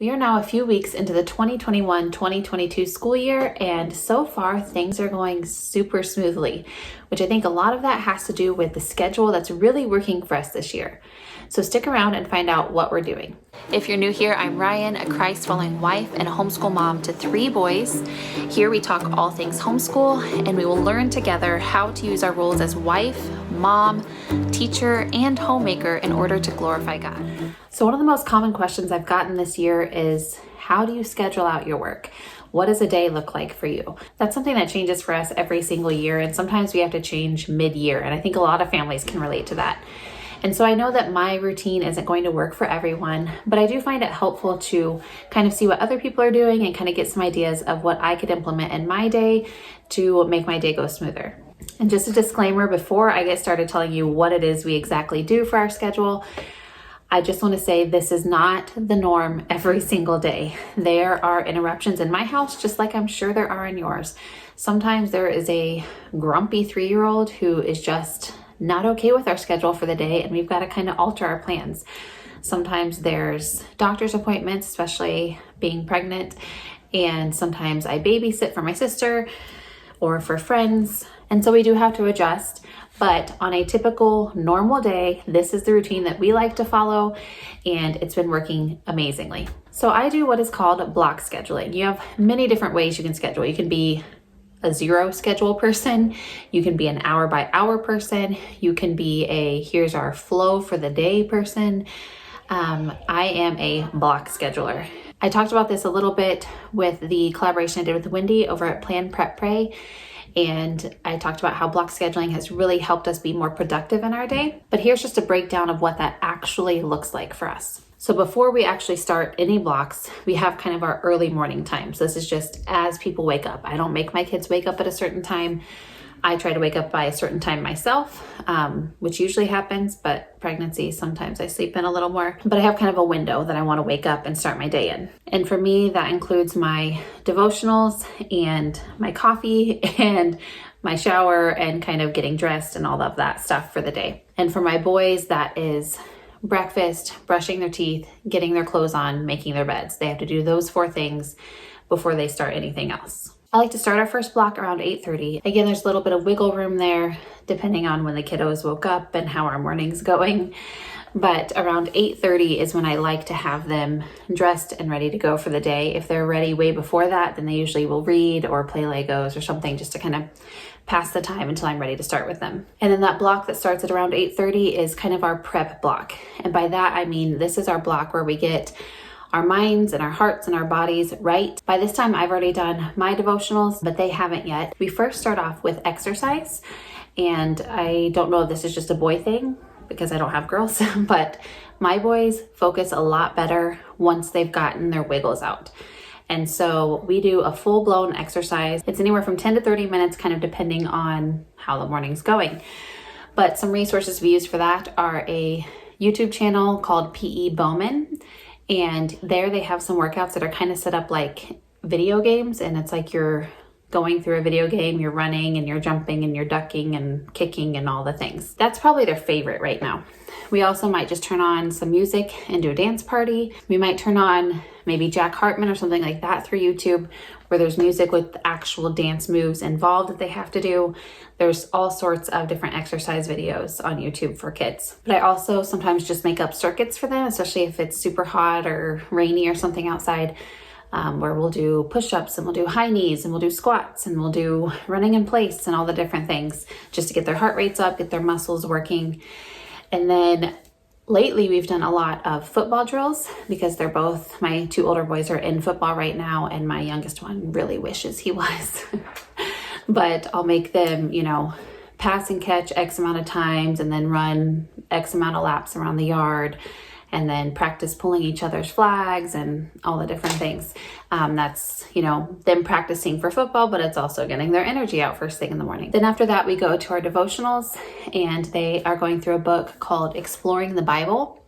We are now a few weeks into the 2021-2022 school year, and so far things are going super smoothly, which I think a lot of that has to do with the schedule that's really working for us this year. So stick around and find out what we're doing. If you're new here, I'm Rian, a Christ-following wife and a homeschool mom to 3 boys. Here we talk all things homeschool, and we will learn together how to use our roles as wife, mom, teacher, and homemaker in order to glorify God. So one of the most common questions I've gotten this year is, how do you schedule out your work? What does a day look like for you? That's something that changes for us every single year, and sometimes we have to change mid-year, and I think a lot of families can relate to that. And so I know that my routine isn't going to work for everyone, but I do find it helpful to kind of see what other people are doing and kind of get some ideas of what I could implement in my day to make my day go smoother. And just a disclaimer before I get started telling you what it is we exactly do for our schedule, I just want to say this is not the norm every single day. There are interruptions in my house, just like I'm sure there are in yours. Sometimes there is a grumpy 3-year-old who is just not okay with our schedule for the day, and we've got to kind of alter our plans. Sometimes there's doctor's appointments, especially being pregnant, and sometimes I babysit for my sister or for friends, and so we do have to adjust. But on a typical normal day, this is the routine that we like to follow, and it's been working amazingly. So I do what is called block scheduling. You have many different ways you can schedule. You can be a 0 schedule person, you can be an hour by hour person, you can be a here's our flow for the day person. I am a block scheduler. I talked about this a little bit with the collaboration I did with Wendy over at Plan Prep Pray. And I talked about how block scheduling has really helped us be more productive in our day. But here's just a breakdown of what that actually looks like for us. So before we actually start any blocks, we have kind of our early morning times. This is just as people wake up. I don't make my kids wake up at a certain time. I try to wake up by a certain time myself, which usually happens, but pregnancy, sometimes I sleep in a little more. But I have kind of a window that I want to wake up and start my day in. And for me, that includes my devotionals and my coffee and my shower and kind of getting dressed and all of that stuff for the day. And for my boys, that is breakfast, brushing their teeth, getting their clothes on, making their beds. They have to do those 4 things before they start anything else. I like to start our first block around 8:30. Again, there's a little bit of wiggle room there, depending on when the kiddos woke up and how our morning's going. But around 8:30 is when I like to have them dressed and ready to go for the day. If they're ready way before that, then they usually will read or play Legos or something just to kind of pass the time until I'm ready to start with them. And then that block that starts at around 8:30 is kind of our prep block. And by that, I mean, this is our block where we get our minds and our hearts and our bodies right. By this time, I've already done my devotionals, but they haven't yet. We first start off with exercise. And I don't know if this is just a boy thing because I don't have girls, but my boys focus a lot better once they've gotten their wiggles out. And so we do a full-blown exercise. It's anywhere from 10 to 30 minutes, kind of depending on how the morning's going. But some resources we use for that are a YouTube channel called PE Bowman. And there they have some workouts that are kind of set up like video games. And it's like you're going through a video game, you're running and you're jumping and you're ducking and kicking and all the things. That's probably their favorite right now. We also might just turn on some music and do a dance party. We might turn on maybe Jack Hartman or something like that through YouTube, where there's music with actual dance moves involved that they have to do. There's all sorts of different exercise videos on YouTube for kids. But I also sometimes just make up circuits for them, especially if it's super hot or rainy or something outside, where we'll do push-ups and we'll do high knees and we'll do squats and we'll do running in place and all the different things just to get their heart rates up, get their muscles working. And then lately we've done a lot of football drills because my 2 older boys are in football right now, and my youngest one really wishes he was. But I'll make them, pass and catch X amount of times and then run X amount of laps around the yard, and then practice pulling each other's flags and all the different things. That's, them practicing for football, but it's also getting their energy out first thing in the morning. Then after that, we go to our devotionals, and they are going through a book called Exploring the Bible.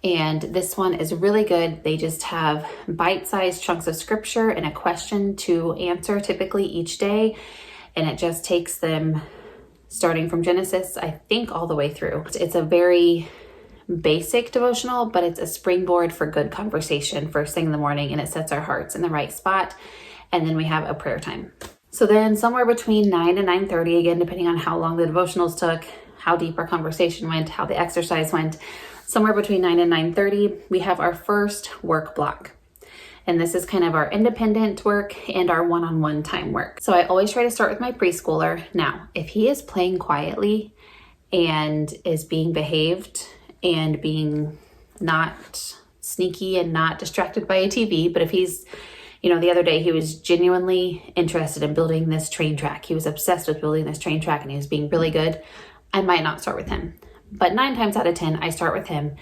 And this one is really good. They just have bite-sized chunks of scripture and a question to answer typically each day. And it just takes them starting from Genesis, I think, all the way through. It's a very basic devotional, but it's a springboard for good conversation first thing in the morning, and it sets our hearts in the right spot. And then we have a prayer time. So then somewhere between 9 and 9:30, again, depending on how long the devotionals took, how deep our conversation went, how the exercise went, somewhere between 9 and 9:30, we have our first work block. And this is kind of our independent work and our one-on-one time work. So I always try to start with my preschooler. Now, if he is playing quietly and is being behaved and being not sneaky and not distracted by a TV, but if he's, the other day he was genuinely interested in building this train track. He was obsessed with building this train track and he was being really good. I might not start with him. But 9 times out of 10, I start with him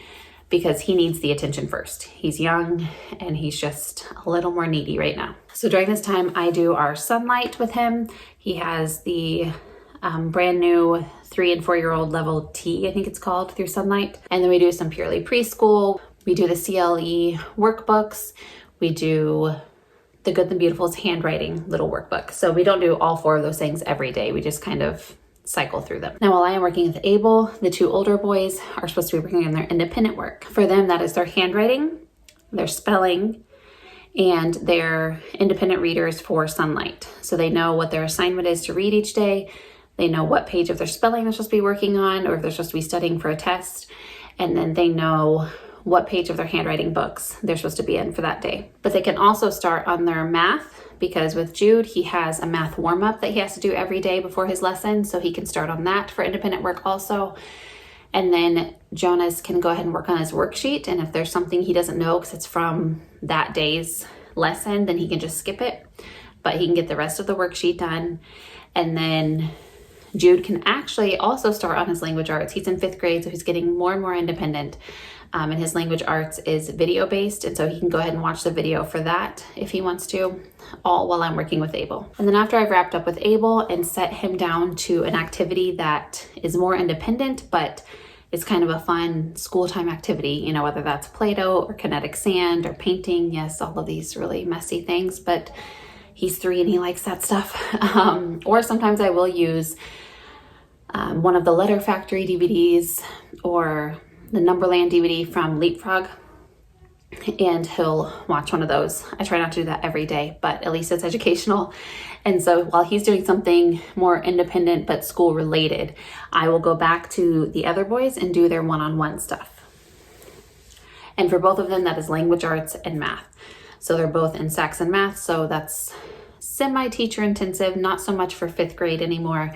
because he needs the attention first. He's young and he's just a little more needy right now. So during this time, I do our sunlight with him. He has the brand new 3 and 4-year-old level T, I think it's called, through sunlight. And then we do some purely preschool. We do the CLE workbooks. We do the Good and Beautiful's handwriting little workbook. So we don't do all 4 of those things every day. We just kind of cycle through them. Now, while I am working with Abel, the 2 older boys are supposed to be working on their independent work. For them, that is their handwriting, their spelling, and their independent readers for sunlight. So they know what their assignment is to read each day. They know what page of their spelling they're supposed to be working on, or if they're supposed to be studying for a test. And then they know what page of their handwriting books they're supposed to be in for that day. But they can also start on their math, because with Jude, he has a math warm-up that he has to do every day before his lesson, so he can start on that for independent work also. And then Jonas can go ahead and work on his worksheet, and if there's something he doesn't know because it's from that day's lesson, then he can just skip it, but he can get the rest of the worksheet done. And then Jude can actually also start on his language arts. He's in 5th grade, so he's getting more and more independent. And his language arts is video based, and so he can go ahead and watch the video for that if he wants to, all while I'm working with Abel. And then after I've wrapped up with Abel and set him down to an activity that is more independent, but it's kind of a fun school time activity, whether that's Play-Doh or kinetic sand or painting. Yes, all of these really messy things, but he's 3 and he likes that stuff. Or sometimes I will use one of the Letter Factory DVDs or the Numberland DVD from Leapfrog, and he'll watch one of those. I try not to do that every day, but at least it's educational. And so while he's doing something more independent but school related, I will go back to the other boys and do their one-on-one stuff. And for both of them, that is language arts and math. So they're both in Saxon math, so that's semi-teacher intensive, not so much for 5th grade anymore.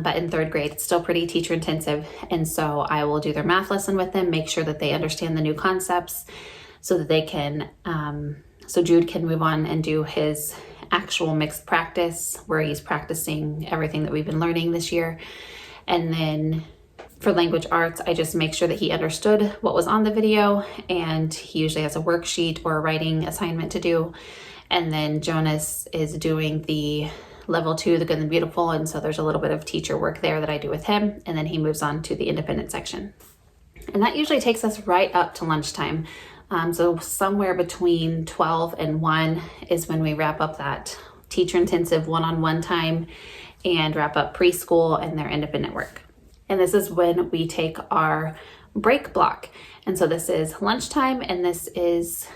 But in 3rd grade, it's still pretty teacher intensive. And so I will do their math lesson with them, make sure that they understand the new concepts so that they can, so Jude can move on and do his actual mixed practice where he's practicing everything that we've been learning this year. And then for language arts, I just make sure that he understood what was on the video, and he usually has a worksheet or a writing assignment to do. And then Jonas is doing the level 2, the Good and Beautiful, and so there's a little bit of teacher work there that I do with him, and then he moves on to the independent section. And that usually takes us right up to lunchtime. So somewhere between 12 and 1 is when we wrap up that teacher intensive one-on-one time and wrap up preschool and their independent work. And this is when we take our break block. And so this is lunchtime, and this is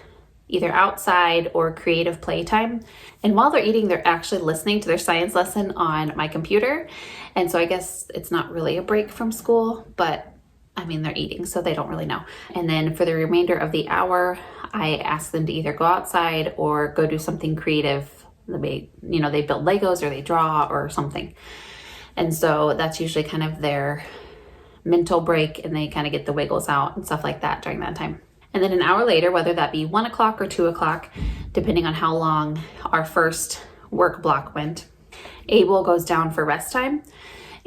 either outside or creative playtime. And while they're eating, they're actually listening to their science lesson on my computer. And so I guess it's not really a break from school, but they're eating, so they don't really know. And then for the remainder of the hour, I ask them to either go outside or go do something creative. They build Legos or they draw or something. And so that's usually kind of their mental break, and they kind of get the wiggles out and stuff like that during that time. And then an hour later, whether that be 1 o'clock or 2 o'clock, depending on how long our first work block went, Abel goes down for rest time.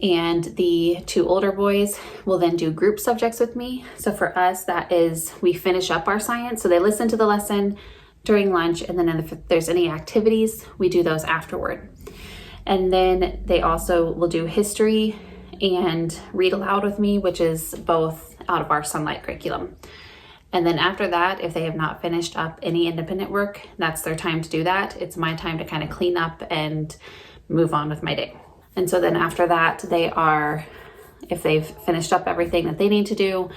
And the 2 older boys will then do group subjects with me. So for us, that is, we finish up our science. So they listen to the lesson during lunch, and then if there's any activities, we do those afterward. And then they also will do history and read aloud with me, which is both out of our sunlight curriculum. And then after that, if they have not finished up any independent work, that's their time to do that. It's my time to kind of clean up and move on with my day. And so then after that, if they've finished up everything that they need to do,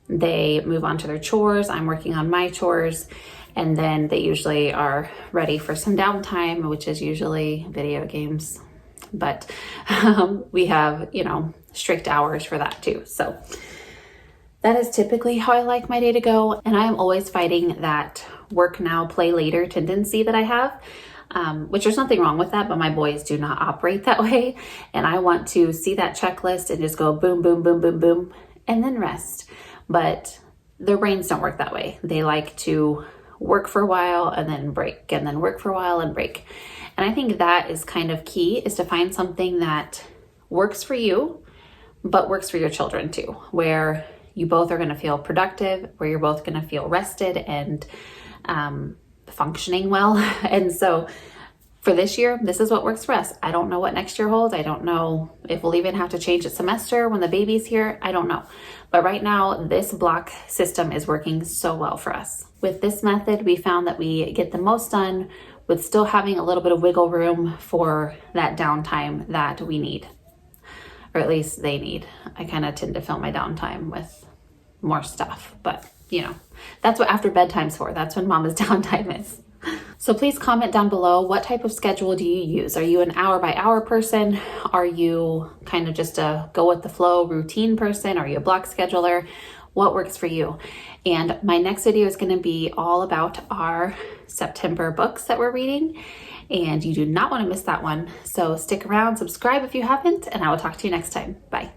they move on to their chores. I'm working on my chores. And then they usually are ready for some downtime, which is usually video games. But we have, strict hours for that too. So that is typically how I like my day to go. And I am always fighting that work now, play later tendency that I have, which there's nothing wrong with that, but my boys do not operate that way. And I want to see that checklist and just go boom, boom, boom, boom, boom, and then rest. But their brains don't work that way. They like to work for a while and then break, and then work for a while and break. And I think that is kind of key, is to find something that works for you, but works for your children too, where you both are going to feel productive, where you're both going to feel rested and functioning well. And so for this year, this is what works for us. I don't know what next year holds. I don't know if we'll even have to change a semester when the baby's here. I don't know. But right now, this block system is working so well for us. With this method, we found that we get the most done with still having a little bit of wiggle room for that downtime that we need, or at least they need. I kind of tend to fill my downtime with more stuff, but that's what after bedtime's for. That's when Mama's downtime is. So please comment down below, what type of schedule do you use? Are you an hour by hour person? Are you kind of just a go with the flow routine person? Are you a block scheduler? What works for you? And my next video is going to be all about our September books that we're reading, and you do not want to miss that one. So stick around, subscribe if you haven't, and I will talk to you next time. Bye.